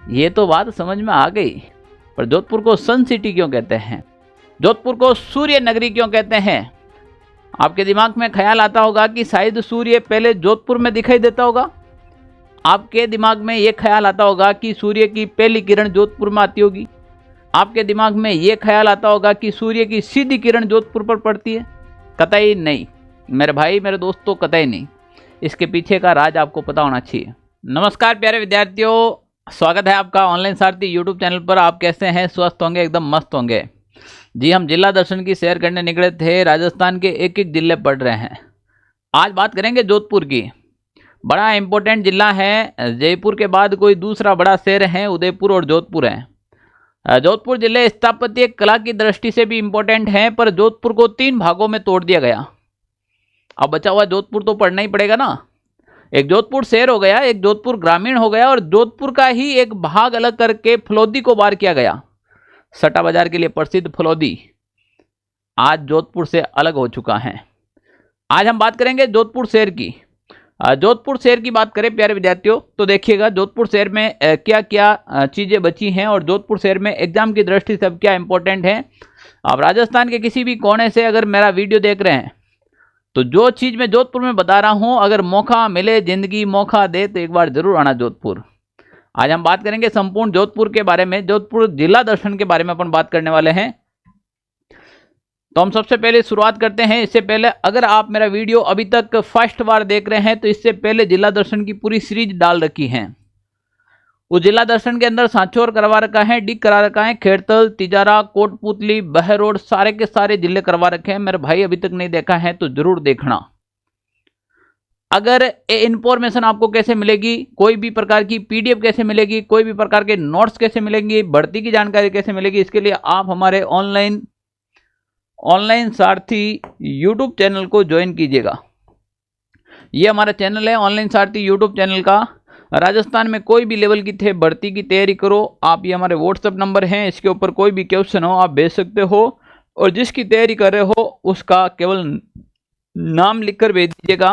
ये तो बात समझ में आ गई, पर जोधपुर को सन सिटी क्यों कहते हैं? जोधपुर को सूर्य नगरी क्यों कहते हैं? आपके दिमाग में ख्याल आता होगा कि शायद सूर्य पहले जोधपुर में दिखाई देता होगा। आपके दिमाग में ये ख्याल आता होगा कि सूर्य की पहली किरण जोधपुर में आती होगी। आपके दिमाग में ये ख्याल आता होगा कि सूर्य की सीधी किरण जोधपुर पर पड़ती है। कतई नहीं मेरे भाई, मेरे दोस्तों, कतई नहीं। इसके पीछे का राज आपको पता होना चाहिए। नमस्कार प्यारे विद्यार्थियों, स्वागत है आपका ऑनलाइन सारथी यूट्यूब चैनल पर। आप कैसे हैं? स्वस्थ होंगे, एकदम मस्त होंगे। जी, हम जिला दर्शन की सैर करने निकले थे। राजस्थान के एक एक जिले पढ़ रहे हैं। आज बात करेंगे जोधपुर की। बड़ा इंपॉर्टेंट जिला है। जयपुर के बाद कोई दूसरा बड़ा शहर है उदयपुर और जोधपुर है। जोधपुर जिले स्थापत्य कला की दृष्टि से भी इंपॉर्टेंट है, पर जोधपुर को 3 भागों में तोड़ दिया गया। अब बचा हुआ जोधपुर तो पढ़ना ही पड़ेगा ना। एक जोधपुर शहर हो गया, एक जोधपुर ग्रामीण हो गया, और जोधपुर का ही एक भाग अलग करके फलोदी को बाहर किया गया। सट्टा बाजार के लिए प्रसिद्ध फलोदी आज जोधपुर से अलग हो चुका है। आज हम बात करेंगे जोधपुर शहर की। जोधपुर शहर की बात करें प्यारे विद्यार्थियों, तो देखिएगा जोधपुर शहर में क्या क्या चीज़ें बची हैं और जोधपुर शहर में एग्जाम की दृष्टि से अब क्या इंपॉर्टेंट है। आप राजस्थान के किसी भी कोने से अगर मेरा वीडियो देख रहे हैं, तो जो चीज़ मैं जोधपुर में बता रहा हूं, अगर मौका मिले, जिंदगी मौका दे, तो एक बार जरूर आना जोधपुर। आज हम बात करेंगे संपूर्ण जोधपुर के बारे में। जोधपुर जिला दर्शन के बारे में अपन बात करने वाले हैं। तो हम सबसे पहले शुरुआत करते हैं। इससे पहले अगर आप मेरा वीडियो अभी तक फर्स्ट बार देख रहे हैं, तो इससे पहले जिला दर्शन की पूरी सीरीज डाल रखी है। उस जिला दर्शन के अंदर सांचौर करवा रखा है, डिग करा रखा है, खेड़तल, तिजारा, कोटपुतली, बहरोड, सारे के सारे जिले करवा रखे हैं। मेरे भाई अभी तक नहीं देखा है तो जरूर देखना। अगर ये इंफॉर्मेशन आपको कैसे मिलेगी, कोई भी प्रकार की पीडीएफ कैसे मिलेगी, कोई भी प्रकार के नोट्स कैसे मिलेंगे, भर्ती की जानकारी कैसे मिलेगी, इसके लिए आप हमारे ऑनलाइन सारथी यूट्यूब चैनल को ज्वाइन कीजिएगा। ये हमारा चैनल है ऑनलाइन सारथी यूट्यूब चैनल का। राजस्थान में कोई भी लेवल की भर्ती की तैयारी करो, आप ये हमारे व्हाट्सएप नंबर हैं, इसके ऊपर कोई भी क्वेश्चन हो आप भेज सकते हो, और जिसकी तैयारी कर रहे हो उसका केवल नाम लिखकर भेज दीजिएगा,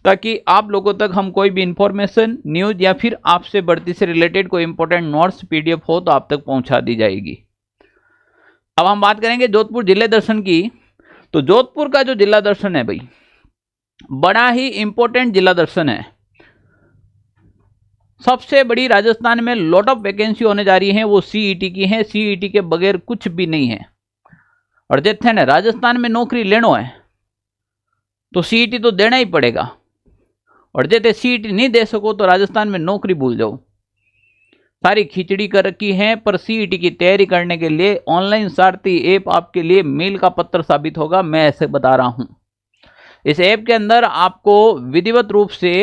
ताकि आप लोगों तक हम कोई भी इंफॉर्मेशन, न्यूज या फिर आपसे भर्ती से रिलेटेड कोई इंपॉर्टेंट नोट्स पीडीएफ हो तो आप तक पहुंचा दी जाएगी। अब हम बात करेंगे जोधपुर जिले दर्शन की। तो जोधपुर का जो जिला दर्शन है भाई, बड़ा ही इंपॉर्टेंट जिला दर्शन है। सबसे बड़ी राजस्थान में लॉट ऑफ वैकेंसी होने जा रही है, वो सीईटी की है। सीईटी के बगैर कुछ भी नहीं है। और जैसे ने राजस्थान में नौकरी लेनो है तो सीईटी तो देना ही पड़ेगा, और जैसे सीईटी नहीं दे सको तो राजस्थान में नौकरी भूल जाओ। सारी खिचड़ी कर रखी है। पर सीईटी की तैयारी करने के लिए ऑनलाइन सारथी ऐप आपके लिए मील का पत्थर साबित होगा, मैं ऐसे बता रहा हूं। इस ऐप के अंदर आपको विधिवत रूप से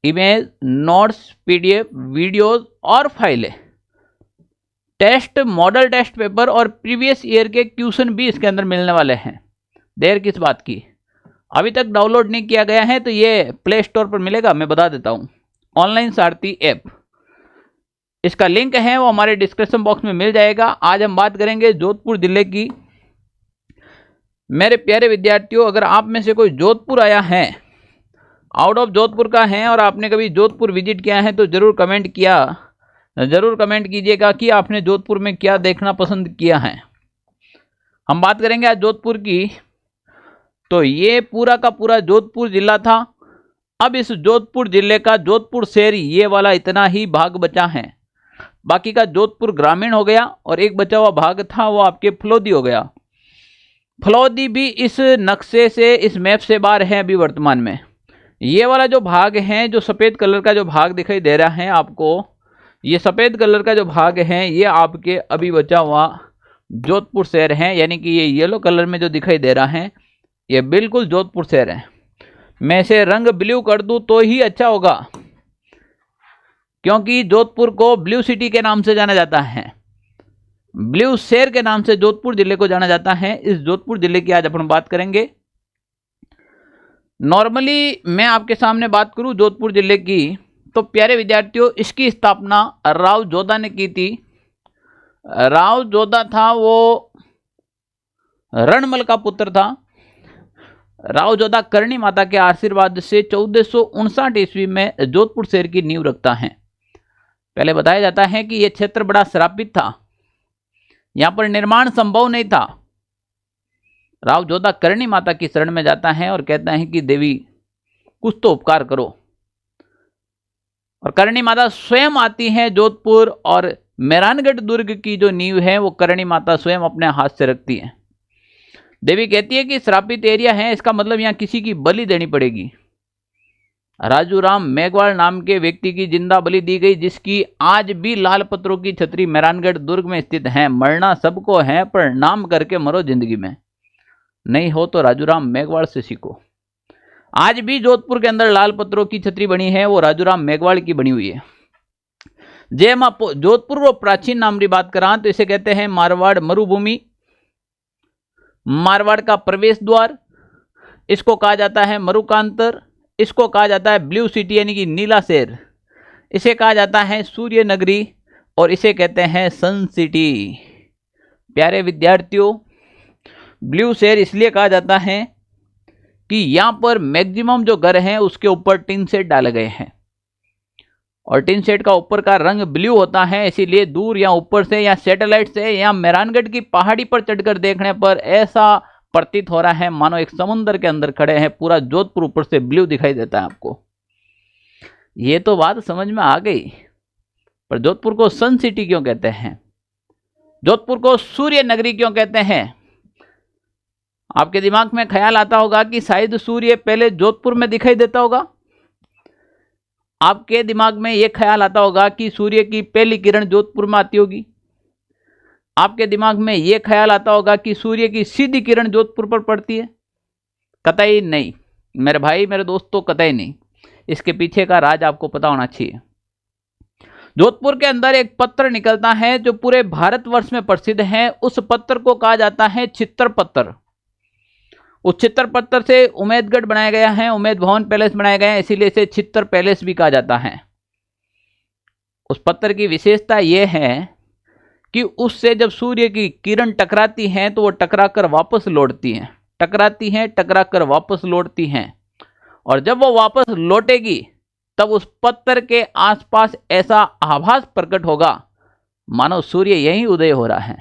इमेज, नोट्स, पीडीएफ, वीडियोस और फाइलें, टेस्ट, मॉडल टेस्ट पेपर और प्रीवियस ईयर के क्वेश्चन भी इसके अंदर मिलने वाले हैं। देर किस बात की, अभी तक डाउनलोड नहीं किया गया है तो ये प्ले स्टोर पर मिलेगा, मैं बता देता हूं। ऑनलाइन सारथी ऐप, इसका लिंक है वो हमारे डिस्क्रिप्शन बॉक्स में मिल जाएगा। आज हम बात करेंगे जोधपुर जिले की। मेरे प्यारे विद्यार्थियों, अगर आप में से कोई जोधपुर आया है, आउट ऑफ जोधपुर का है, और आपने कभी जोधपुर विजिट किया है, तो जरूर कमेंट कीजिएगा कि आपने जोधपुर में क्या देखना पसंद किया है। हम बात करेंगे आज जोधपुर की। तो ये पूरा का पूरा जोधपुर जिला था। अब इस जोधपुर जिले का जोधपुर शहर ये वाला इतना ही भाग बचा है। बाकी का जोधपुर ग्रामीण हो गया, और एक बचा हुआ भाग था वो आपके फलोदी हो गया। फलोदी भी इस नक्शे से, इस मैप से बाहर है अभी वर्तमान में। ये वाला जो भाग है, जो सफ़ेद कलर का जो भाग दिखाई दे रहा है आपको, ये सफ़ेद कलर का जो भाग है, ये आपके अभी बचा हुआ जोधपुर शहर है। यानी कि ये येलो कलर में जो दिखाई दे रहा है, ये बिल्कुल जोधपुर शहर है। मैं इसे रंग ब्लू कर दूं तो ही अच्छा होगा, क्योंकि जोधपुर को ब्लू सिटी के नाम से जाना जाता है, ब्लू शहर के नाम से जोधपुर जिले को जाना जाता है। इस जोधपुर जिले की आज अपन बात करेंगे। नॉर्मली मैं आपके सामने बात करूं जोधपुर जिले की, तो प्यारे विद्यार्थियों, इसकी स्थापना राव जोधा ने की थी। राव जोधा था वो रणमल का पुत्र था। राव जोधा करणी माता के आशीर्वाद से 1459 ईस्वी में जोधपुर शहर की नींव रखता है। पहले बताया जाता है कि यह क्षेत्र बड़ा श्रापित था, यहां पर निर्माण संभव नहीं था। राव जोधा करणी माता की शरण में जाता है और कहता है कि देवी कुछ तो उपकार करो, और करणी माता स्वयं आती है जोधपुर, और मेहरानगढ़ दुर्ग की जो नींव है वो करणी माता स्वयं अपने हाथ से रखती है। देवी कहती है कि श्रापित एरिया है, इसका मतलब यहां किसी की बलि देनी पड़ेगी। राजूराम मेघवाल नाम के व्यक्ति की जिंदा बलि दी गई, जिसकी आज भी लाल पत्थरों की छतरी मेहरानगढ़ दुर्ग में स्थित है। मरना सबको है, पर नाम करके मरो जिंदगी में, नहीं हो तो राजूराम मेघवाल से सीखो। आज भी जोधपुर के अंदर लाल पत्थरों की छतरी बनी है, वो राजूराम मेघवाल की बनी हुई है। जे जोधपुर वो प्राचीन नाम की बात करा तो इसे कहते हैं मारवाड़ मरुभूमि, मारवाड़ का प्रवेश द्वार, इसको कहा जाता है मरुकांतर, इसको कहा जाता है ब्लू सिटी यानी कि नीला शहर, इसे कहा जाता है सूर्य नगरी, और इसे कहते हैं सन सिटी। प्यारे विद्यार्थियों, ब्लू शहर इसलिए कहा जाता है कि यहां पर मैक्सिमम जो घर हैं उसके ऊपर टिन शेड डाले गए हैं, और टिन शेड का ऊपर का रंग ब्लू होता है, इसीलिए दूर या ऊपर से या सैटेलाइट से या मेहरानगढ़ की पहाड़ी पर चढ़कर देखने पर ऐसा प्रतीत हो रहा है मानो एक समुद्र के अंदर खड़े हैं। पूरा जोधपुर ऊपर से ब्लू दिखाई देता है आपको। ये तो बात समझ में आ गई, पर जोधपुर को सन सिटी क्यों कहते हैं, जोधपुर को सूर्य नगरी क्यों कहते हैं? आपके दिमाग में ख्याल आता होगा कि शायद सूर्य पहले जोधपुर में दिखाई देता होगा। आपके दिमाग में यह ख्याल आता होगा कि सूर्य की पहली किरण जोधपुर में आती होगी। आपके दिमाग में यह ख्याल आता होगा कि सूर्य की सीधी किरण जोधपुर पर पड़ती है। कतई नहीं मेरे भाई, मेरे दोस्तों, कतई नहीं। इसके पीछे का राज आपको पता होना चाहिए। जोधपुर के अंदर एक पत्थर निकलता है जो पूरे भारतवर्ष में प्रसिद्ध है। उस पत्थर को कहा जाता है चित्तर पत्थर। उस चित्तर पत्थर से उम्मेदगढ़ बनाया गया है, उम्मेद भवन पैलेस बनाया गया है, इसीलिए इसे चित्तर पैलेस भी कहा जाता है। उस पत्थर की विशेषता यह है कि उससे जब सूर्य की किरण टकराती हैं तो वो टकराकर वापस लौटती हैं, टकराती हैं, टकराकर वापस लौटती हैं, और जब वो वापस लौटेगी तब उस पत्थर के आसपास ऐसा आभास प्रकट होगा मानो सूर्य यहीं उदय हो रहा है,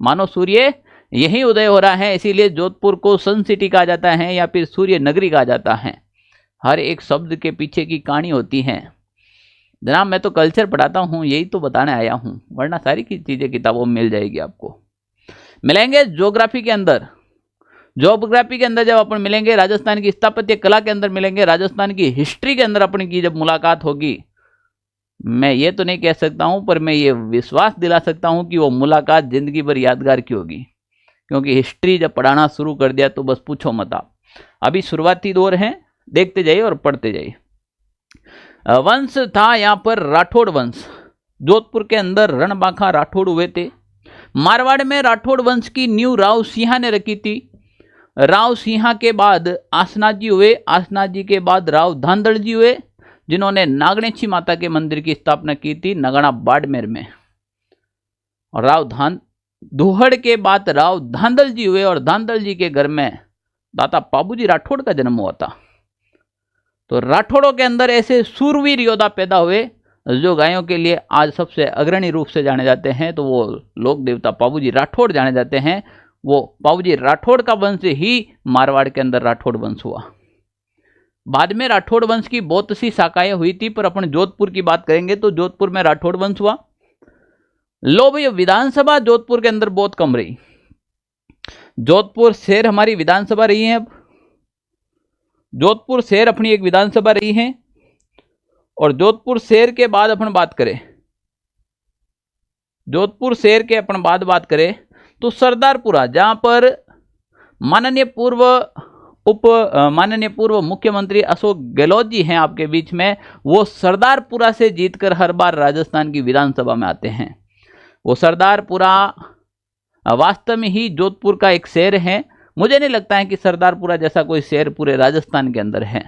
मानो सूर्य यहीं उदय हो रहा है। इसीलिए जोधपुर को सन सिटी कहा जाता है या फिर सूर्य नगरी कहा जाता है। हर एक शब्द के पीछे की कहानी होती है। जनाब, मैं तो कल्चर पढ़ाता हूँ, यही तो बताने आया हूँ, वरना सारी की चीज़ें किताबों में मिल जाएगी आपको। मिलेंगे ज्योग्राफी के अंदर, ज्योग्राफी के अंदर जब अपन मिलेंगे, राजस्थान की स्थापत्य कला के अंदर मिलेंगे, राजस्थान की हिस्ट्री के अंदर अपनी की जब मुलाकात होगी, मैं ये तो नहीं कह सकता हूँ, पर मैं ये विश्वास दिला सकता हूँ कि वो मुलाकात जिंदगी भर यादगार की होगी। क्योंकि हिस्ट्री जब पढ़ाना शुरू कर दिया तो बस पूछो मत आप। अभी शुरुआती दौर है, देखते जाइए और पढ़ते जाइए। वंश था यहाँ पर राठौड़ वंश। जोधपुर के अंदर रणबांखा राठौड़ हुए थे। मारवाड़ में राठौड़ वंश की नींव राव सिंहा ने रखी थी। राव सिंहा के बाद आसना जी हुए, आसना जी के बाद राव धांधड़ जी हुए, जिन्होंने नागणेशी माता के मंदिर की स्थापना की थी नगड़ा बाड़मेर में। और राव दुहड़ के बाद राव धांधल जी हुए, और धांधल जी के घर में दाता पाबूजी राठौड़ का जन्म हुआ था। तो राठौड़ों के अंदर ऐसे सूरवीर योद्धा पैदा हुए जो गायों के लिए आज सबसे अग्रणी रूप से जाने जाते हैं। तो वो लोक देवता पाबूजी राठौड़ जाने जाते हैं। वो पाबूजी राठौड़ का वंश ही मारवाड़ के अंदर राठौड़ वंश हुआ। बाद में राठौड़ वंश की बहुत सी शाखाएं हुई थी, पर अपन जोधपुर की बात करेंगे तो जोधपुर में राठौड़ वंश हुआ। लो भाई, विधानसभा जोधपुर के अंदर बहुत कम रही। जोधपुर शहर हमारी विधानसभा रही है। अब जोधपुर शहर अपनी एक विधानसभा रही है। और जोधपुर शहर के बाद अपन बात करें, जोधपुर शहर के अपन बाद बात करें तो सरदारपुरा, जहां पर माननीय पूर्व मुख्यमंत्री अशोक गहलोत जी हैं आपके बीच में, वो सरदारपुरा से जीतकर हर बार राजस्थान की विधानसभा में आते हैं। वो सरदारपुरा वास्तव में ही जोधपुर का एक शहर है। मुझे नहीं लगता है कि सरदारपुरा जैसा कोई शहर पूरे राजस्थान के अंदर है।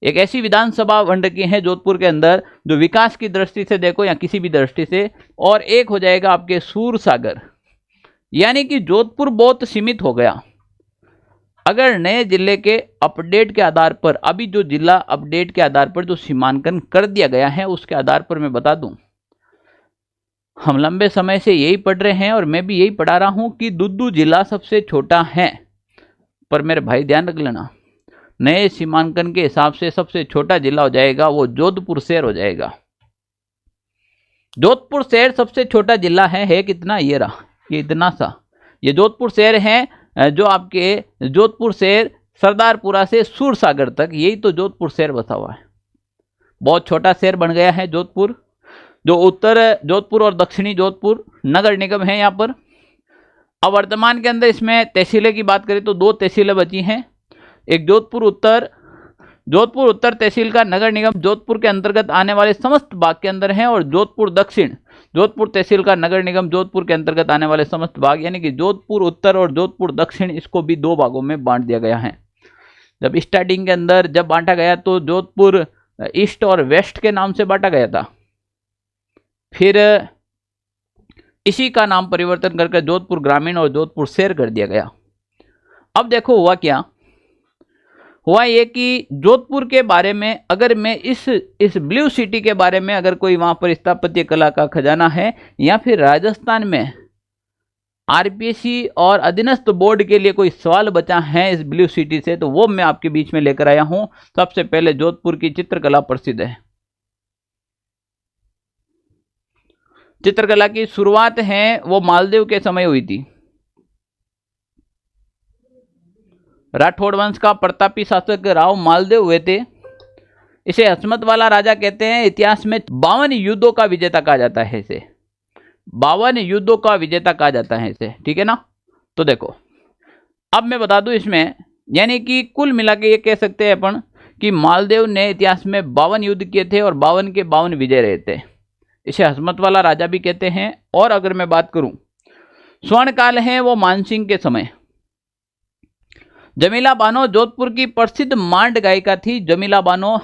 एक ऐसी विधानसभा बन रखी है जोधपुर के अंदर जो विकास की दृष्टि से देखो या किसी भी दृष्टि से, और एक हो जाएगा आपके सूरसागर। यानी कि जोधपुर बहुत सीमित हो गया। अगर नए जिले के अपडेट के आधार पर, अभी जो जिला अपडेट के आधार पर जो सीमांकन कर दिया गया है उसके आधार पर मैं बता दूं हम लंबे समय से यही पढ़ रहे हैं और मैं भी यही पढ़ा रहा हूं कि दुद्दू जिला सबसे छोटा है, पर मेरे भाई ध्यान रख लेना, नए सीमांकन के हिसाब से सबसे छोटा जिला हो जाएगा वो जोधपुर शहर हो जाएगा। जोधपुर शहर सबसे छोटा जिला है कितना, ये रहा, ये इतना सा, ये जोधपुर शहर है, जो आपके जोधपुर शहर सरदारपुरा से सूरसागर तक, यही तो जोधपुर शहर बसा हुआ है। बहुत छोटा शहर बन गया है जोधपुर। जो उत्तर जोधपुर और दक्षिणी जोधपुर नगर निगम है यहाँ पर। अब वर्तमान के अंदर इसमें तहसीलें की बात करें तो 2 तहसीलें बची हैं। एक जोधपुर उत्तर तहसील का नगर निगम जोधपुर के अंतर्गत आने वाले समस्त भाग के अंदर है, और जोधपुर दक्षिण जोधपुर तहसील का नगर निगम जोधपुर के अंतर्गत आने वाले समस्त भाग, यानी कि जोधपुर उत्तर और जोधपुर दक्षिण, इसको भी 2 भागों में बांट दिया गया है। जब स्टार्टिंग के अंदर जब बांटा गया तो जोधपुर ईस्ट और वेस्ट के नाम से बांटा गया था, फिर इसी का नाम परिवर्तन करके जोधपुर ग्रामीण और जोधपुर शहर कर दिया गया। अब देखो हुआ क्या, हुआ ये कि जोधपुर के बारे में अगर मैं इस ब्लू सिटी के बारे में, अगर कोई वहां पर स्थापत्य कला का खजाना है या फिर राजस्थान में आरपीएससी और अधीनस्थ बोर्ड के लिए कोई सवाल बचा है इस ब्लू सिटी से, तो वो मैं आपके बीच में लेकर आया हूं। सबसे पहले जोधपुर की चित्रकला प्रसिद्ध है। चित्रकला की शुरुआत है वो मालदेव के समय हुई थी। राठौड़ वंश का प्रतापी शासक राव मालदेव हुए थे। इसे हसमत वाला राजा कहते हैं। इतिहास में 52 युद्धों का विजेता कहा जाता है इसे, 52 युद्धों का विजेता कहा जाता है इसे, ठीक है ना। तो देखो अब मैं बता दूं इसमें, यानी कि कुल मिला के ये कह सकते हैं अपन कि मालदेव ने इतिहास में 52 युद्ध किए थे और 52 के 52 विजय रहे थे। इसे हसमत वाला राजा भी कहते हैं। और अगर मैं बात करूं स्वर्ण काल है वो मानसिंह के समय। जमीला बानो जोधपुर की प्रसिद्ध मांड गायिका थी। जमीला बानो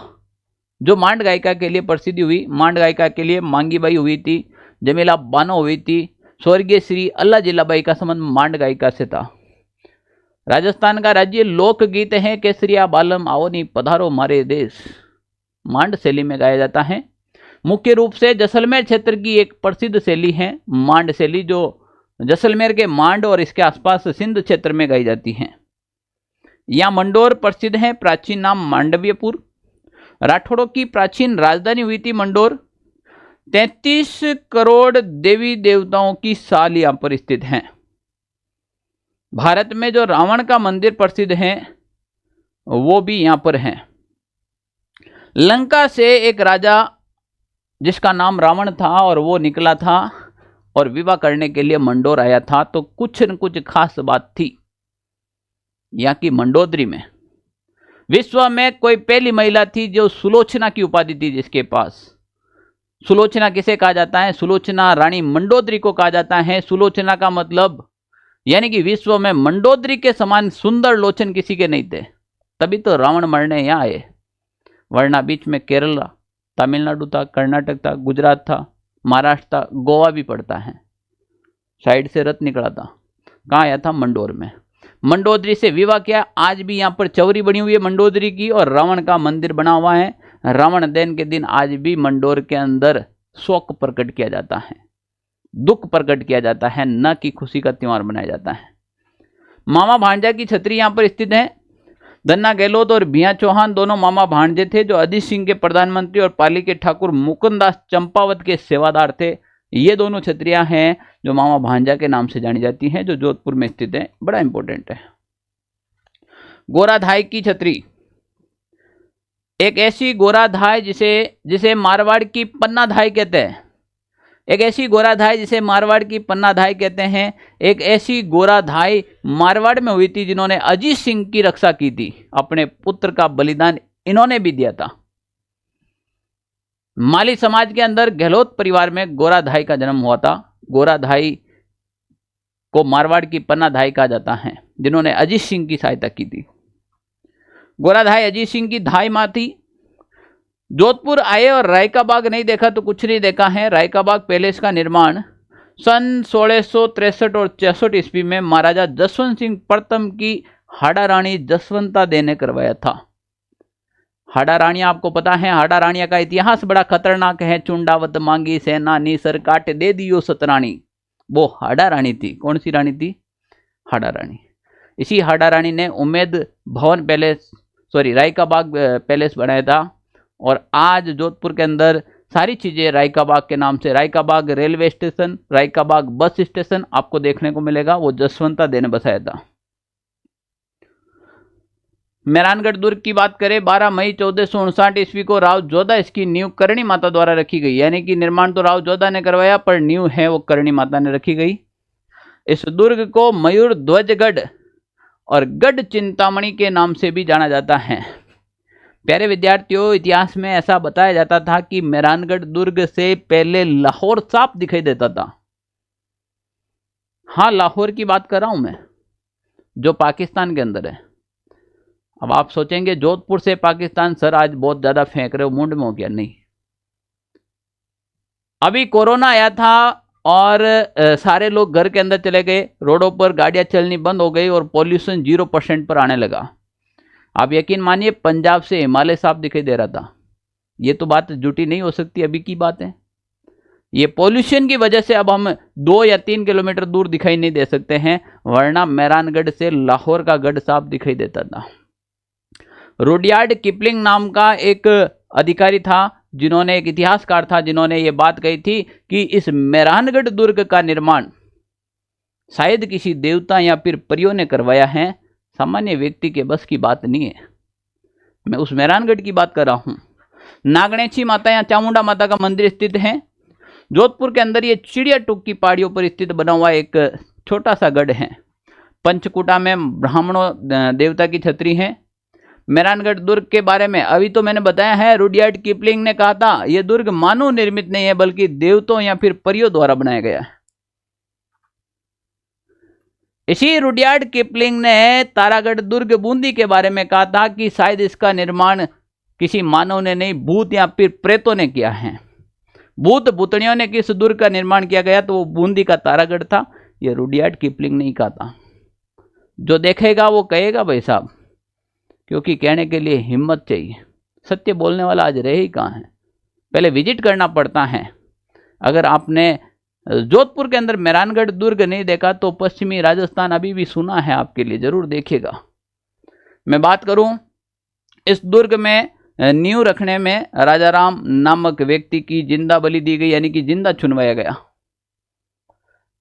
जो मांड गायिका के लिए प्रसिद्धि हुई, मांड गायिका के लिए मांगीबाई हुई थी, जमीला बानो हुई थी। स्वर्गीय श्री अल्लाह जिलाबाई का संबंध मांड गायिका से था। राजस्थान का राज्य लोकगीत है केसरिया बालम आवनी पधारो मारे देश, मांड शैली में गाया जाता है। मुख्य रूप से जैसलमेर क्षेत्र की एक प्रसिद्ध शैली है मांड शैली, जो जैसलमेर के मांड और इसके आसपास सिंध क्षेत्र में गाई जाती है। यहाँ मंडोर प्रसिद्ध है, प्राचीन नाम मांडव्यपुर। राठौड़ों की प्राचीन राजधानी हुई थी मंडोर। 33 करोड़ देवी देवताओं की साल यहाँ पर स्थित हैं। भारत में जो रावण का मंदिर प्रसिद्ध है वो भी यहाँ पर है। लंका से एक राजा जिसका नाम रावण था और वो निकला था और विवाह करने के लिए मंडोर आया था, तो कुछ न कुछ खास बात थी यहाँ की मंडोदरी में। विश्व में कोई पहली महिला थी जो सुलोचना की उपाधि थी जिसके पास। सुलोचना किसे कहा जाता है? सुलोचना रानी मंडोदरी को कहा जाता है। सुलोचना का मतलब यानी कि विश्व में मंडोदरी के समान सुंदर लोचन किसी के नहीं थे, तभी तो रावण मरने यहाँ आए। वरना बीच में केरल, तमिलनाडु था, कर्नाटक था, गुजरात था, महाराष्ट्र था, गोवा भी पड़ता है। साइड से रथ निकला था, कहाँ आया था? मंडोर में। मंडोदरी से विवाह किया। आज भी यहाँ पर चौरी बनी हुई है मंडोदरी की और रावण का मंदिर बना हुआ है। रावण दहन के दिन आज भी मंडोर के अंदर शोक प्रकट किया जाता है, दुख प्रकट किया जाता है, न कि खुशी का त्योहार मनाया जाता है। मामा भांजा की छतरी यहाँ पर स्थित है। धन्ना गहलोत और भिया चौहान दोनों मामा भांजे थे जो अजीत सिंह के प्रधानमंत्री और पाली के ठाकुर मुकुंदास चंपावत के सेवादार थे। ये दोनों छतरियां हैं जो मामा भांजा के नाम से जानी जाती हैं, जो जोधपुर में स्थित है। बड़ा इंपॉर्टेंट है। गोराधाई की छतरी, एक ऐसी गोराधाई जिसे मारवाड़ की पन्नाधाई कहते हैं। एक ऐसी गोराधाई जिसे मारवाड़ की पन्नाधाई कहते हैं। एक ऐसी गोराधाई मारवाड़ में हुई थी जिन्होंने अजीत सिंह की रक्षा की थी। अपने पुत्र का बलिदान इन्होंने भी दिया था। माली समाज के अंदर गहलोत परिवार में गोराधाई का जन्म हुआ था। गोराधाई को मारवाड़ की पन्नाधाई कहा जाता है जिन्होंने अजीत सिंह की सहायता की थी। गोराधाई अजीत सिंह की धाई मां थी। जोधपुर आए और राय का बाग नहीं देखा तो कुछ नहीं देखा है। राय का बाग पैलेस का निर्माण सन 1663 और 64 ईस्वी में महाराजा जसवंत सिंह प्रथम की हाड़ा रानी जसवंता दे ने करवाया था। हाड़ा रानियां आपको पता है, हाड़ा रानिया का इतिहास बड़ा खतरनाक है। चुंडावत मांगी सेना नीसर काट दे दियो सतरानी, वो हाड़ा रानी थी। कौन सी रानी थी? हाड़ा रानी। इसी हाड़ा रानी ने उम्मेद भवन पैलेस, सॉरी राय का बाग पैलेस बनाया था। और आज जोधपुर के अंदर सारी चीजें राय का बाग के नाम से, राय का बाग रेलवे स्टेशन, राय का बाग बस स्टेशन आपको देखने को मिलेगा, वो जसवंता दे ने बसाया था। मेहरानगढ़ दुर्ग की बात करें, 12 मई 1459 ईस्वी को राव जोधा इसकी नींव करणी माता द्वारा रखी गई। यानी कि निर्माण तो राव जोधा ने करवाया, पर नींव है वो करणी माता ने रखी गई। इस दुर्ग को मयूर ध्वजगढ़ और गढ़ चिंतामणि के नाम से भी जाना जाता है। प्यारे विद्यार्थियों, इतिहास में ऐसा बताया जाता था कि मेहरानगढ़ दुर्ग से पहले लाहौर साफ दिखाई देता था। हाँ, लाहौर की बात कर रहा हूं मैं, जो पाकिस्तान के अंदर है। अब आप सोचेंगे जोधपुर से पाकिस्तान, सर आज बहुत ज्यादा फेंक रहे हो, मुंड में हो गया? नहीं, अभी कोरोना आया था और सारे लोग घर के अंदर चले गए, रोडों पर गाड़ियां चलनी बंद हो गई और पॉल्यूशन 0% पर आने लगा। आप यकीन मानिए, पंजाब से हिमालय साफ दिखाई दे रहा था। ये तो बात झूठी नहीं हो सकती, अभी की बात है। ये पॉल्यूशन की वजह से अब हम 2 या 3 किलोमीटर दूर दिखाई नहीं दे सकते हैं, वरना मेहरानगढ़ से लाहौर का गढ़ साफ दिखाई देता था। रुडयार्ड किपलिंग नाम का एक अधिकारी था, जिन्होंने, एक इतिहासकार था, जिन्होंने ये बात कही थी कि इस मेहरानगढ़ दुर्ग का निर्माण शायद किसी देवता या फिर परियों ने करवाया है, सामान्य व्यक्ति के बस की बात नहीं है। मैं उस मेहरानगढ़ की बात कर रहा हूं। नागणेची माता या चामुंडा माता का मंदिर स्थित है जोधपुर के अंदर। ये चिड़िया टूक की पहाड़ियों पर स्थित बना हुआ एक छोटा सा गढ़ है। पंचकुटा में ब्राह्मणों देवता की छतरी है। मेहरानगढ़ दुर्ग के बारे में अभी तो मैंने बताया है, रुडयार्ड किपलिंग ने कहा था यह दुर्ग मानव निर्मित नहीं है, बल्कि देवताओं या फिर परियों द्वारा बनाया गया है। इसी रुडयार्ड किपलिंग ने तारागढ़ दुर्ग बूंदी के बारे में कहा था कि शायद इसका निर्माण किसी मानव ने नहीं, भूत या फिर प्रेतों ने किया है। भूत भूतनियों ने किस दुर्ग का निर्माण किया गया, तो वो बूंदी का तारागढ़ था। ये रुडयार्ड किपलिंग नहीं कहा था। जो देखेगा वो कहेगा भाई साहब, क्योंकि कहने के लिए हिम्मत चाहिए। सत्य बोलने वाला आज रहे ही कहाँ है, पहले विजिट करना पड़ता है। अगर आपने जोधपुर के अंदर मेहरानगढ़ दुर्ग नहीं देखा तो पश्चिमी राजस्थान अभी भी सुना है आपके लिए, जरूर देखिएगा। मैं बात करूं, इस दुर्ग में नींव रखने में राजा राम नामक व्यक्ति की जिंदा बलि दी गई, यानी कि जिंदा चुनवाया गया।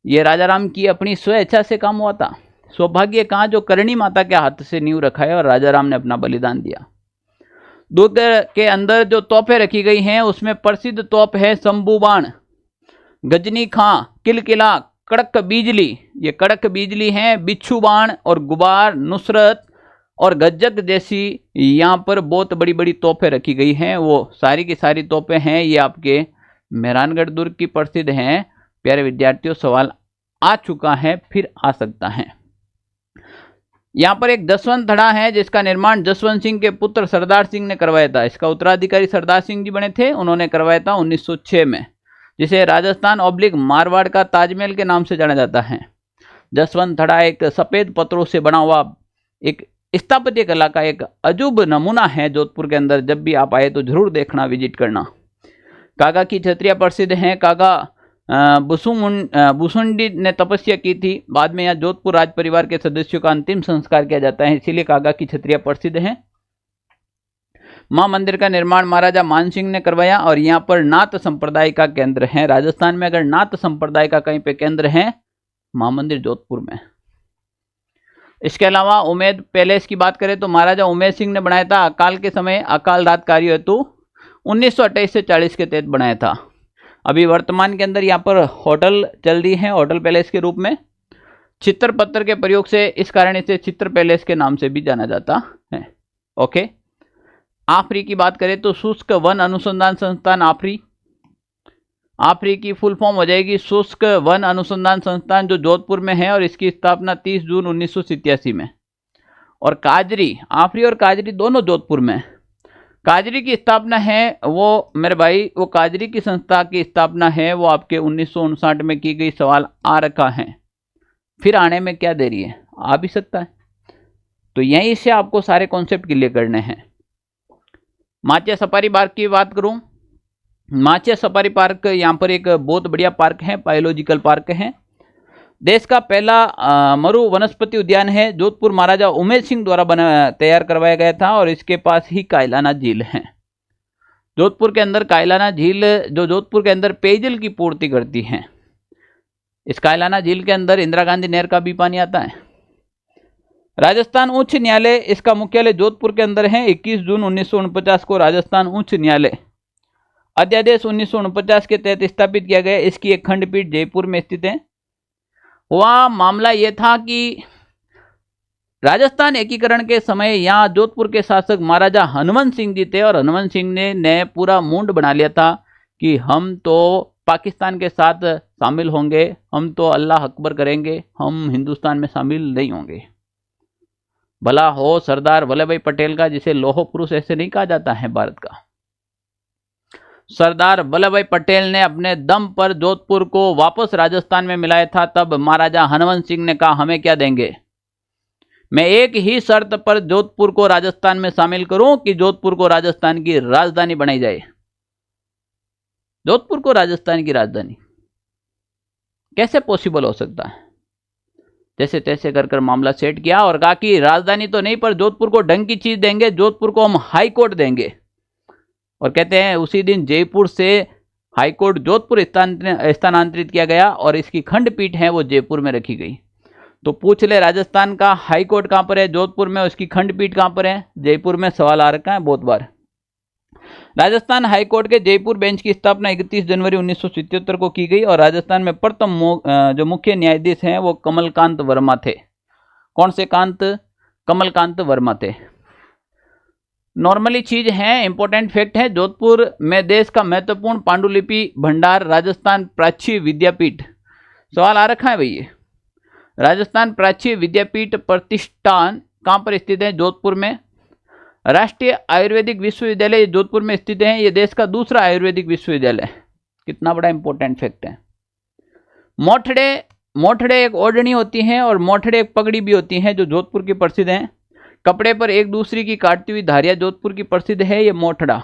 यह राजा राम की अपनी स्वेच्छा से काम हुआ था। सौभाग्य कहाँ जो करणी माता के हाथ से नींव रखा है और राजा राम ने अपना बलिदान दिया। दुर्ग के अंदर जो तोपें रखी गई हैं उसमें प्रसिद्ध तोप है शंभू बाण, गजनी खां, किलकिला, कड़क बिजली। ये कड़क बिजली है, बिच्छू बाण और गुबार, नुसरत और गज्जक जैसी यहाँ पर बहुत बड़ी बड़ी तोपें रखी गई हैं। वो सारी की सारी तोपें हैं, ये आपके मेहरानगढ़ दुर्ग की प्रसिद्ध हैं। प्यारे विद्यार्थियों, सवाल आ चुका है, फिर आ सकता है। यहाँ पर एक जसवंत थड़ा है जिसका निर्माण जसवंत सिंह के पुत्र सरदार सिंह ने करवाया था। इसका उत्तराधिकारी सरदार सिंह जी बने थे, उन्होंने करवाया था 1906 में, जिसे राजस्थान ऑब्लिक मारवाड़ का ताजमहल के नाम से जाना जाता है। जसवंत थड़ा एक सफेद पत्थरों से बना हुआ एक स्थापत्य कला का एक अजूब नमूना है जोधपुर के अंदर। जब भी आप आए तो जरूर देखना, विजिट करना। कागा की छतरियां प्रसिद्ध हैं। कागा बुसुंडी ने तपस्या की थी। बाद में यहाँ जोधपुर राज परिवार के सदस्यों का अंतिम संस्कार किया जाता है, इसीलिए कागा की छतरियां प्रसिद्ध हैं। मां मंदिर का निर्माण महाराजा मानसिंह ने करवाया और यहाँ पर नाथ संप्रदाय का केंद्र है। राजस्थान में अगर नाथ संप्रदाय का कहीं पे केंद्र है, मां मंदिर जोधपुर में। इसके अलावा उमेद पैलेस की बात करें तो महाराजा उमेद सिंह ने बनाया था। अकाल के समय अकाल रात कार्य हेतु 1928 से 40 के तहत बनाया था। अभी वर्तमान के अंदर यहाँ पर होटल चल रही है, होटल पैलेस के रूप में। चित्र पत्थर के प्रयोग से इस कारण इसे चित्र पैलेस के नाम से भी जाना जाता है। ओके, आफरी की बात करें तो शुष्क वन अनुसंधान संस्थान आफरी। आफरी की फुल फॉर्म हो जाएगी शुष्क वन अनुसंधान संस्थान, जो जोधपुर में है और इसकी स्थापना 30 जून 1987 में। और काजरी, आफरी और काजरी दोनों जोधपुर में। काजरी की स्थापना है वो मेरे भाई, वो काजरी की संस्था की स्थापना है वो आपके 1959 में की गई। सवाल आ रखा है, फिर आने में क्या देरी है, आ भी सकता है। तो यहीं से आपको सारे कॉन्सेप्ट क्लियर करने हैं। माचिया सफारी पार्क की बात करूं, माचिया सफारी पार्क यहाँ पर एक बहुत बढ़िया पार्क है, बायोलॉजिकल पार्क है। देश का पहला मरु वनस्पति उद्यान है, जोधपुर महाराजा उमेद सिंह द्वारा तैयार करवाया गया था और इसके पास ही कायलाना झील है। जोधपुर के अंदर कायलाना झील जो जोधपुर के अंदर पेयजल की पूर्ति करती है। इस कायलाना झील के अंदर इंदिरा गांधी नहर का भी पानी आता है। राजस्थान उच्च न्यायालय, इसका मुख्यालय जोधपुर के अंदर है। 21 जून 1949 को राजस्थान उच्च न्यायालय अध्यादेश 1949 के तहत स्थापित किया गया। इसकी एक खंडपीठ जयपुर में स्थित है। वह मामला यह था कि राजस्थान एकीकरण के समय यहाँ जोधपुर के शासक महाराजा हनुमंत सिंह जी थे और हनुमंत सिंह ने पूरा मूड बना लिया था कि हम तो पाकिस्तान के साथ शामिल होंगे, हम तो अल्लाह अकबर करेंगे, हम हिंदुस्तान में शामिल नहीं होंगे। भला हो सरदार वल्लभ भाई पटेल का, जिसे लौह पुरुष ऐसे नहीं कहा जाता है भारत का। सरदार वल्लभ भाई पटेल ने अपने दम पर जोधपुर को वापस राजस्थान में मिलाया था। तब महाराजा हनुमंत सिंह ने कहा हमें क्या देंगे, मैं एक ही शर्त पर जोधपुर को राजस्थान में शामिल करूं कि जोधपुर को राजस्थान की राजधानी बनाई जाए। जोधपुर को राजस्थान की राजधानी कैसे पॉसिबल हो सकता है? जैसे तैसे कर मामला सेट किया और कहा कि राजधानी तो नहीं पर जोधपुर को ढंग की चीज देंगे, जोधपुर को हम हाई कोर्ट देंगे। और कहते हैं उसी दिन जयपुर से हाई कोर्ट जोधपुर स्थानांतरित किया गया और इसकी खंडपीठ है वो जयपुर में रखी गई। तो पूछ ले राजस्थान का हाई कोर्ट कहां पर है? जोधपुर में। उसकी खंडपीठ कहां पर है? जयपुर में। सवाल आ रखा है बहुत बार। राजस्थान हाई कोर्ट के जयपुर बेंच की स्थापना 31 जनवरी 1977 को की गई और राजस्थान में प्रथम जो मुख्य न्यायाधीश हैं वो कमलकांत वर्मा थे। कौन से कांत? कमलकांत वर्मा थे। नॉर्मली चीज है, इंपॉर्टेंट फैक्ट है। जोधपुर में देश का महत्वपूर्ण पांडुलिपि भंडार राजस्थान प्राची विद्यापीठ। सवाल आ रखा है भैया। राजस्थान प्राची विद्यापीठ प्रतिष्ठान कहां पर स्थित है? जोधपुर में। राष्ट्रीय आयुर्वेदिक विश्वविद्यालय जोधपुर में स्थित है। यह देश का दूसरा आयुर्वेदिक विश्वविद्यालय। कितना बड़ा इंपॉर्टेंट फैक्ट है। मोठड़े एक ओढ़नी होती है और मोठड़े एक पगड़ी भी होती है जो जोधपुर की प्रसिद्ध है। कपड़े पर एक दूसरे की काटती हुई धारियां जोधपुर की प्रसिद्ध है। ये मोठड़ा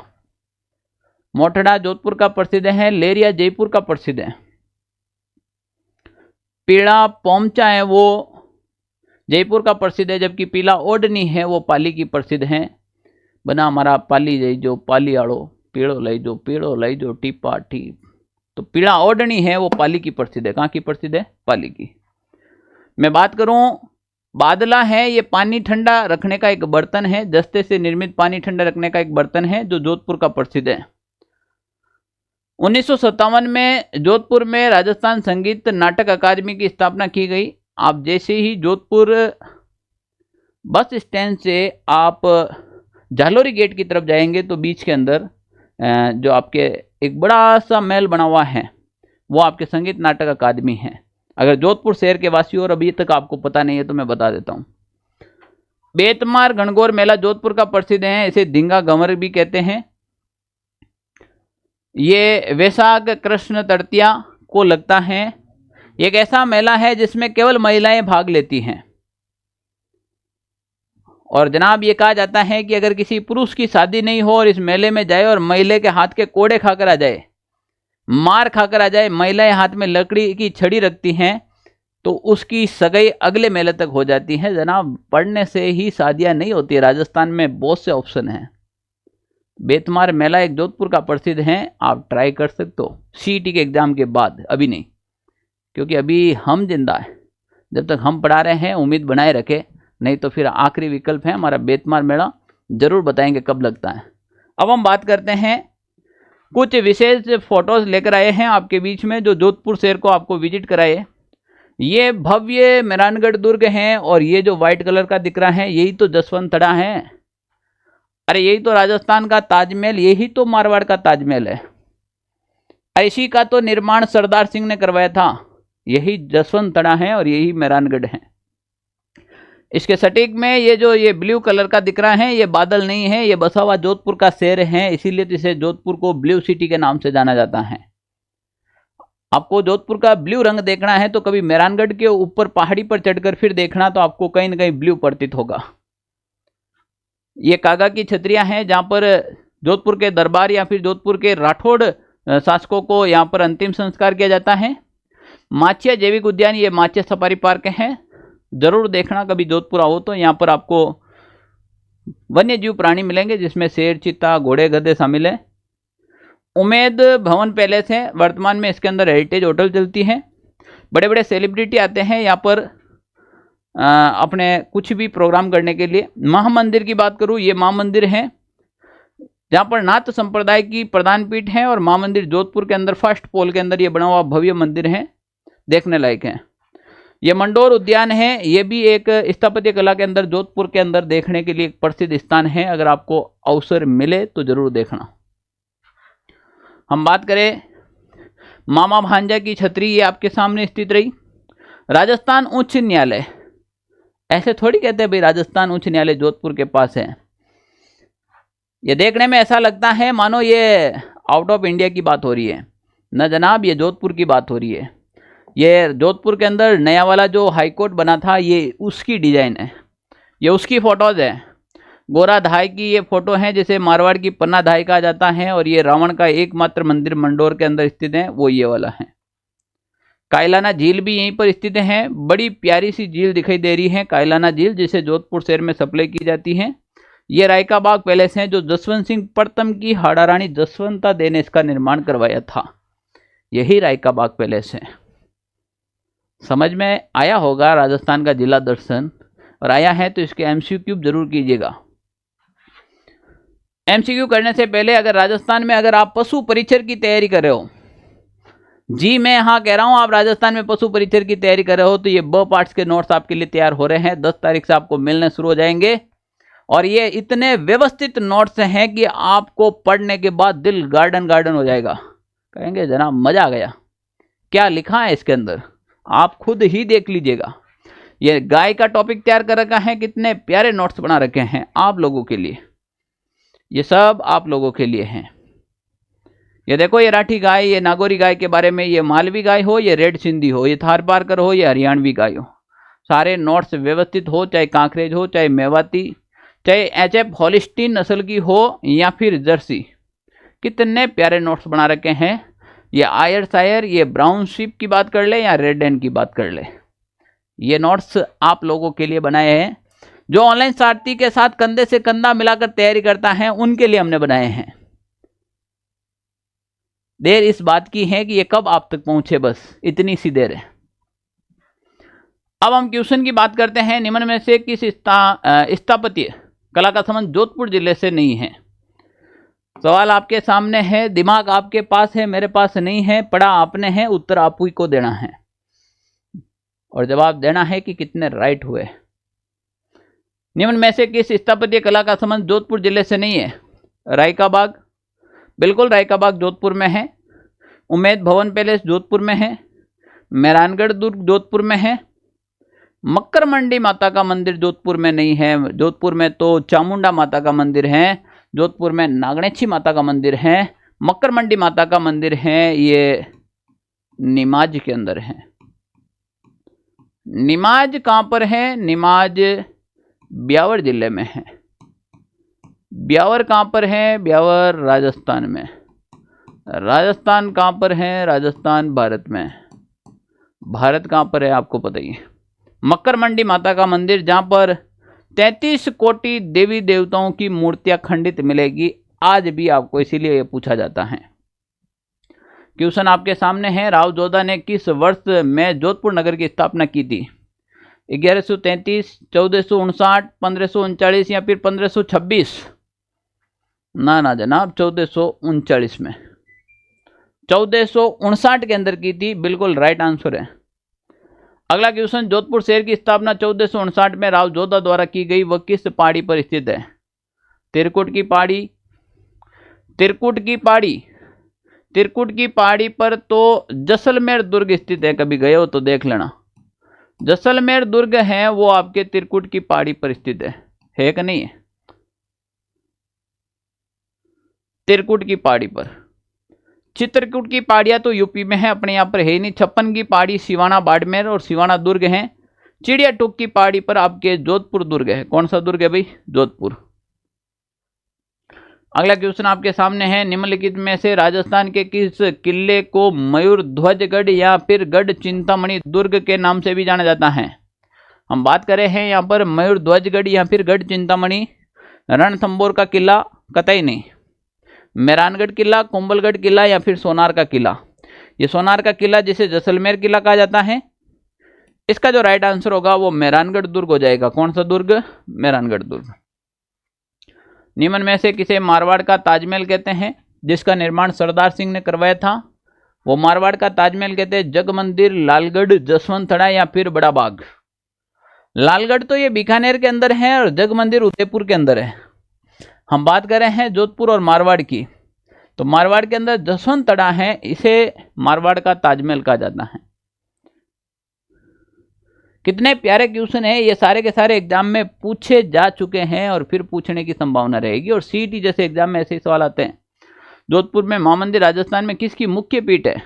जोधपुर का प्रसिद्ध है। लेरिया जयपुर का प्रसिद्ध है। पीला पोमचा है वो जयपुर का प्रसिद्ध है, जबकि पीला ओढ़नी है वो पाली की प्रसिद्ध है। बना हमारा पाली जई जो पाली आड़ो, पीड़ो लई जो टीपा टीप। तो पीला ओढ़नी है वो पाली की प्रसिद्ध है। कहाँ की प्रसिद्ध है? पाली की। मैं बात करूं बादला है, ये पानी ठंडा रखने का एक बर्तन है। जस्ते से निर्मित पानी ठंडा रखने का एक बर्तन है जो जोधपुर का प्रसिद्ध है। 1957 में जोधपुर में राजस्थान संगीत नाटक अकादमी की स्थापना की गई। आप जैसे ही जोधपुर बस स्टैंड से आप जालोरी गेट की तरफ जाएंगे तो बीच के अंदर जो आपके एक बड़ा सा महल बना हुआ है वो आपके संगीत नाटक अकादमी है। अगर जोधपुर शहर के वासी और अभी तक आपको पता नहीं है तो मैं बता देता हूँ। बेतमार गणगौर मेला जोधपुर का प्रसिद्ध है। इसे धिंगा गंवर भी कहते हैं। ये वैशाख कृष्ण तृतीया को लगता है। एक ऐसा मेला है जिसमें केवल महिलाएं भाग लेती हैं। और जनाब ये कहा जाता है कि अगर किसी पुरुष की शादी नहीं हो और इस मेले में जाए और महिला के हाथ के कोड़े खाकर आ जाए, मार खाकर आ जाए, महिलाएं हाथ में लकड़ी की छड़ी रखती हैं, तो उसकी सगाई अगले मेले तक हो जाती है। जनाब पढ़ने से ही शादियां नहीं होती। राजस्थान में बहुत से ऑप्शन हैं। बेतमार मेला एक जोधपुर का प्रसिद्ध है, आप ट्राई कर सकते हो सीईटी के एग्जाम के बाद। अभी नहीं, क्योंकि अभी हम जिंदा हैं। जब तक हम पढ़ा रहे हैं उम्मीद बनाए रखे, नहीं तो फिर आखिरी विकल्प है हमारा बेतमार मेला। जरूर बताएंगे कब लगता है। अब हम बात करते हैं, कुछ विशेष फोटोज लेकर आए हैं आपके बीच में जो जोधपुर शहर को आपको विजिट कराए। ये भव्य मेहरानगढ़ दुर्ग हैं और ये जो व्हाइट कलर का दिख रहा है यही तो जसवंतड़ा है। अरे यही तो राजस्थान का ताजमहल, यही तो मारवाड़ का ताजमहल है। इसी का तो निर्माण सरदार सिंह ने करवाया था। यही जसवंतड़ा है और यही मेहरानगढ़ है। इसके सटीक में ये ब्लू कलर का दिख रहा है ये बादल नहीं है, ये बसा हुआ जोधपुर का शहर है। इसीलिए तो इसे जोधपुर को ब्लू सिटी के नाम से जाना जाता है। आपको जोधपुर का ब्लू रंग देखना है तो कभी मेहरानगढ़ के ऊपर पहाड़ी पर चढ़कर फिर देखना, तो आपको कहीं ना कहीं ब्लू प्रतीत होगा। ये कागा की छतरियां हैं जहां पर जोधपुर के दरबार या फिर जोधपुर के राठौड़ शासकों को यहाँ पर अंतिम संस्कार किया जाता है। माचिया जैविक उद्यान, ये माचिया सफारी पार्क है, जरूर देखना कभी जोधपुर आओ तो। यहाँ पर आपको वन्य जीव प्राणी मिलेंगे जिसमें शेर, चीता, घोड़े, गधे शामिल है। उमेद भवन पैलेस है, वर्तमान में इसके अंदर हेरिटेज होटल चलती है। बड़े बड़े सेलिब्रिटी आते हैं यहाँ पर अपने कुछ भी प्रोग्राम करने के लिए। महामंदिर की बात करूँ, ये महामंदिर है जहाँ पर नाथ संप्रदाय की प्रधान पीठ है और महामंदिर जोधपुर के अंदर फर्स्ट पोल के अंदर ये बना हुआ भव्य मंदिर है, देखने लायक है। ये मंडोर उद्यान है, ये भी एक स्थापत्य कला के अंदर जोधपुर के अंदर देखने के लिए एक प्रसिद्ध स्थान है। अगर आपको अवसर मिले तो जरूर देखना। हम बात करें मामा भांजा की छतरी, ये आपके सामने स्थित रही। राजस्थान उच्च न्यायालय, ऐसे थोड़ी कहते हैं भाई राजस्थान उच्च न्यायालय जोधपुर के पास है। ये देखने में ऐसा लगता है मानो ये आउट ऑफ इंडिया की बात हो रही है। न जनाब, ये जोधपुर की बात हो रही है। ये जोधपुर के अंदर नया वाला जो हाई कोर्ट बना था, ये उसकी डिजाइन है, ये उसकी फोटोज है। गोरा धाई की ये फोटो है जिसे मारवाड़ की पन्ना धाई कहा जाता है। और ये रावण का एकमात्र मंदिर मंडोर के अंदर स्थित है, वो ये वाला है। कायलाना झील भी यहीं पर स्थित है। बड़ी प्यारी सी झील दिखाई दे रही है कायलाना झील, जिसे जोधपुर शहर में सप्लाई की जाती है। ये रायका बाग पैलेस है जो जसवंत सिंह प्रथम की हाड़ा रानी जसवंता दे ने इसका निर्माण करवाया था। यही रायका बाग पैलेस है। समझ में आया होगा राजस्थान का जिला दर्शन, और आया है तो इसके एमसीक्यू जरूर कीजिएगा। एमसीक्यू करने से पहले अगर राजस्थान में अगर आप पशु परिचर की तैयारी कर रहे हो, जी मैं यहाँ कह रहा हूँ, आप राजस्थान में पशु परिचर की तैयारी कर रहे हो तो ये ब पार्ट्स के नोट्स आपके लिए तैयार हो रहे हैं। 10 तारीख से आपको मिलने शुरू हो जाएंगे और ये इतने व्यवस्थित नोट्स हैं कि आपको पढ़ने के बाद दिल गार्डन गार्डन हो जाएगा। कहेंगे जनाब मजा आ गया, क्या लिखा है इसके अंदर, आप खुद ही देख लीजिएगा। ये गाय का टॉपिक तैयार कर रखा है, कितने प्यारे नोट्स बना रखे हैं आप लोगों के लिए। ये सब आप लोगों के लिए हैं। ये देखो, ये राठी गाय, ये नागौरी गाय के बारे में, ये मालवी गाय हो, ये रेड सिंधी हो, ये थार पारकर हो, ये हरियाणवी गाय हो, सारे नोट्स व्यवस्थित हो, चाहे कांकरेज हो, चाहे मेवाती, चाहे एचएफ हॉलिस्टीन नस्ल की हो या फिर जर्सी, कितने प्यारे नोट्स बना रखे हैं। ये आयर सायर, ये ब्राउन शिप की बात कर ले या रेड एंड की बात कर ले, ये नोट्स आप लोगों के लिए बनाए हैं। जो ऑनलाइन सारथी के साथ कंधे से कंधा मिलाकर तैयारी करता है उनके लिए हमने बनाए हैं। देर इस बात की है कि ये कब आप तक पहुंचे, बस इतनी सी देर है। अब हम क्वेश्चन की बात करते हैं। निम्न में से किस स्थापत्य कला का संबंध जोधपुर जिले से नहीं है? सवाल आपके सामने है, दिमाग आपके पास है, मेरे पास नहीं है, पढ़ा आपने है, उत्तर आप ही को देना है और जवाब देना है कि कितने राइट हुए। निम्न में से किस स्थापत्य कला का संबंध जोधपुर जिले से नहीं है? रायका बाग, बिल्कुल रायका बाग जोधपुर में है। उमेद भवन पैलेस जोधपुर में है। मेहरानगढ़ दुर्ग जोधपुर में है। मक्कर मंडी माता का मंदिर जोधपुर में नहीं है। जोधपुर में तो चामुंडा माता का मंदिर है, जोधपुर में नागणेची माता का मंदिर है। मक्कर मंडी माता का मंदिर है ये निमाज के अंदर है। निमाज कहाँ पर है? निमाज ब्यावर जिले में है। ब्यावर कहाँ पर है? ब्यावर राजस्थान में। राजस्थान कहाँ पर है? राजस्थान भारत में। भारत कहाँ पर है आपको पता ही है। मक्कर मंडी माता का मंदिर जहाँ पर 33 कोटि देवी देवताओं की मूर्तियां खंडित मिलेगी आज भी आपको, इसीलिए ये पूछा जाता है। क्वेश्चन आपके सामने है, राव जोधा ने किस वर्ष में जोधपुर नगर की स्थापना की थी? 1133, 1459, 1539 या फिर 1526? ना जनाब, 1439 में, 1459 के अंदर की थी, बिल्कुल राइट आंसर है। अगला क्वेश्चन, जोधपुर शहर की स्थापना 1459 में राव जोधा द्वारा की गई, वह किस पहाड़ी पर स्थित है? त्रिकुट की पहाड़ी। त्रिकुट की पहाड़ी, त्रिकुट की पहाड़ी पर तो जैसलमेर दुर्ग स्थित है, कभी गए हो तो देख लेना। जैसलमेर दुर्ग है वो आपके त्रिकुट की पहाड़ी पर स्थित है कि नहीं है? त्रिकुट की पहाड़ी पर। चित्रकूट की पहाड़ियां तो यूपी में है, अपने यहाँ पर है नहीं। 56 की पहाड़ी सिवाना बाड़मेर और सिवाना दुर्ग है। चिड़िया टूक की पहाड़ी पर आपके जोधपुर दुर्ग है। कौन सा दुर्ग है भाई? जोधपुर। अगला क्वेश्चन आपके सामने है, निम्नलिखित में से राजस्थान के किस किले को मयूर ध्वजगढ़ या फिर गढ़ चिंतामणि दुर्ग के नाम से भी जाना जाता है? हम बात करें हैं यहाँ पर मयूर ध्वजगढ़ या फिर गढ़ चिंतामणि। रणथंबोर का किला कतई नहीं, मेहरानगढ़ किला, कुंभलगढ़ किला या फिर सोनार का किला। ये सोनार का किला जिसे जैसलमेर किला कहा जाता है। इसका जो राइट आंसर होगा वो मेहरानगढ़ दुर्ग हो जाएगा। कौन सा दुर्ग? मेहरानगढ़ दुर्ग। निम्न में से किसे मारवाड़ का ताजमहल कहते हैं? जिसका निर्माण सरदार सिंह ने करवाया था वो मारवाड़ का ताजमहल कहते हैं। जग मंदिर, लालगढ़, जसवंत थड़ा या फिर बड़ा बाग। लालगढ़ तो ये बीकानेर के अंदर है और जग मंदिर उदयपुर के अंदर है। हम बात कर रहे हैं जोधपुर और मारवाड़ की, तो मारवाड़ के अंदर जसवंत थड़ा है, इसे मारवाड़ का ताजमहल कहा जाता है। कितने प्यारे क्वेश्चन है, ये सारे के सारे एग्जाम में पूछे जा चुके हैं और फिर पूछने की संभावना रहेगी। और सीईटी जैसे एग्जाम में ऐसे ही सवाल आते हैं। जोधपुर में मां मंदिर राजस्थान में किसकी मुख्य पीठ है?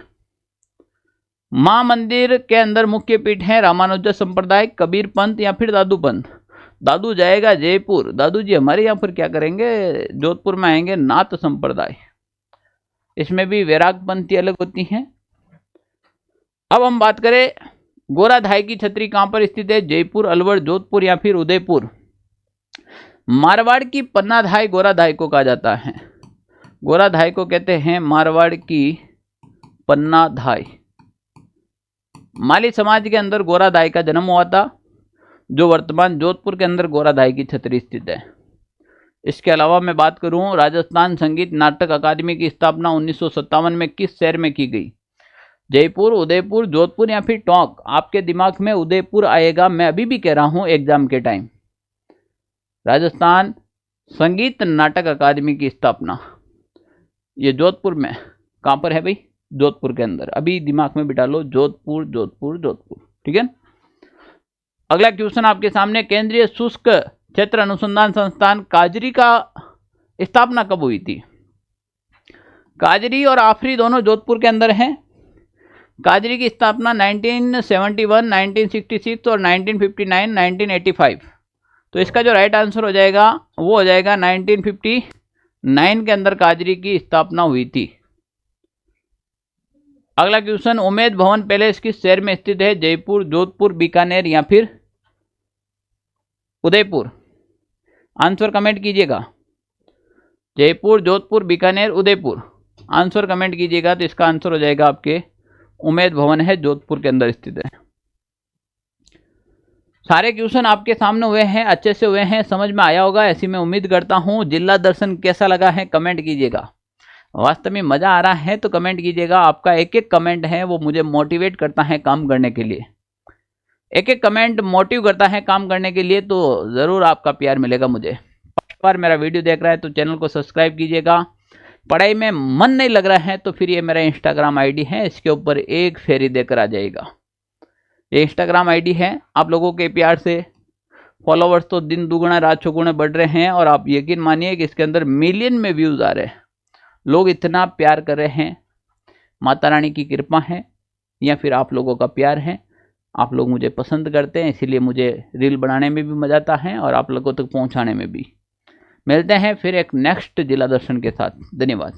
मां मंदिर के अंदर मुख्य पीठ है रामानुज संप्रदाय, कबीर पंथ या फिर दादू पंथ। दादू जाएगा जयपुर। दादू जी हमारे यहाँ पर क्या करेंगे? जोधपुर में आएंगे नाथ संप्रदाय। इसमें भी वैराग पंथी अलग होती हैं। अब हम बात करें गोराधाई की छतरी कहां पर स्थित है? जयपुर, अलवर, जोधपुर या फिर उदयपुर। मारवाड़ की पन्नाधाई गोराधाई को कहा जाता है। गोराधाई को कहते हैं मारवाड़ की पन्नाधाई। माली समाज के अंदर गोराधाई का जन्म हुआ था, जो वर्तमान जोधपुर के अंदर गोराधाई की छतरी स्थित है। इसके अलावा मैं बात करूं, राजस्थान संगीत नाटक अकादमी की स्थापना 1957 में किस शहर में की गई? जयपुर, उदयपुर, जोधपुर या फिर टोंक। आपके दिमाग में उदयपुर आएगा, मैं अभी भी कह रहा हूं एग्जाम के टाइम। राजस्थान संगीत नाटक अकादमी की स्थापना ये जोधपुर में कहां पर है भाई? जोधपुर के अंदर। अभी दिमाग में बिठा लो जोधपुर, जोधपुर, जोधपुर। ठीक है। अगला क्वेश्चन आपके सामने, केंद्रीय शुष्क क्षेत्र अनुसंधान संस्थान काजरी का स्थापना कब हुई थी? काजरी और आफरी दोनों जोधपुर के अंदर हैं। काजरी की स्थापना 1971, 1966 और 1959, 1985। तो इसका जो राइट आंसर हो जाएगा वो हो जाएगा 1959 के अंदर काजरी की स्थापना हुई थी। अगला क्वेश्चन, उमेद भवन पैलेस किस शहर में स्थित है? जयपुर, जोधपुर, बीकानेर या फिर उदयपुर। आंसर कमेंट कीजिएगा। जयपुर, जोधपुर, बीकानेर, उदयपुर। आंसर कमेंट कीजिएगा। तो इसका आंसर हो जाएगा आपके उमेद भवन है, जोधपुर के अंदर स्थित है। सारे क्वेश्चन आपके सामने हुए हैं, अच्छे से हुए हैं, समझ में आया होगा ऐसी मैं उम्मीद करता हूं। जिला दर्शन कैसा लगा है कमेंट कीजिएगा। वास्तव में मजा आ रहा है तो कमेंट कीजिएगा। आपका एक एक कमेंट है वो मुझे मोटिवेट करता है काम करने के लिए। एक एक कमेंट मोटिव करता है काम करने के लिए, तो जरूर आपका प्यार मिलेगा मुझे। पहली बार मेरा वीडियो देख रहा है तो चैनल को सब्सक्राइब कीजिएगा। पढ़ाई में मन नहीं लग रहा है तो फिर ये मेरा इंस्टाग्राम आईडी है, इसके ऊपर एक फेरी देकर आ जाएगा। ये इंस्टाग्राम आईडी है। आप लोगों के प्यार से फॉलोवर्स तो दिन दुगुना रात चौगुना बढ़ रहे हैं और आप यकीन मानिए कि इसके अंदर मिलियन में व्यूज आ रहे हैं। लोग इतना प्यार कर रहे हैं, माता रानी की कृपा है या फिर आप लोगों का प्यार है। आप लोग मुझे पसंद करते हैं, इसीलिए मुझे रील बनाने में भी मजा आता है और आप लोगों तक पहुंचाने में भी। मिलते हैं फिर एक नेक्स्ट जिला दर्शन के साथ। धन्यवाद।